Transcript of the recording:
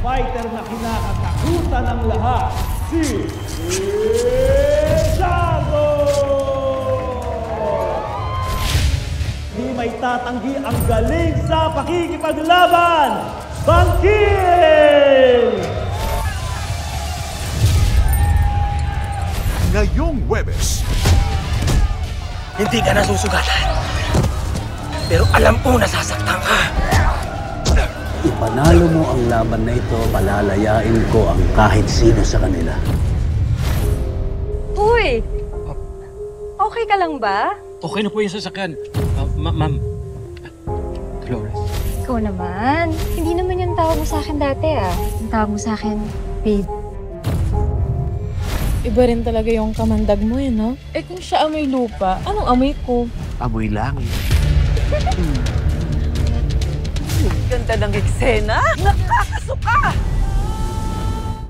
fighter na kinakatakutan ng lahat, si Lizardo! Di may tatanggi ang galing sa pakikipaglaban, Bangkil! Ngayong Huwebes. Hindi ka nasusugatan. Pero alam ko nasasaktan ka. Ipanalo mo ang laban na ito, palalayain ko ang kahit sino sa kanila. Uy! Okay ka lang ba? Okay na po yung sasakyan. Ma'am. Dolores. Ikaw naman. Hindi naman yung tawag mo sa akin dati ah. Yung tawag mo sa akin, babe. Iba rin talaga yung kamandag mo eh, no? Eh kung siya amoy lupa, anong amoy ko? Amoy langit. Ganda ng eksena. Nakaka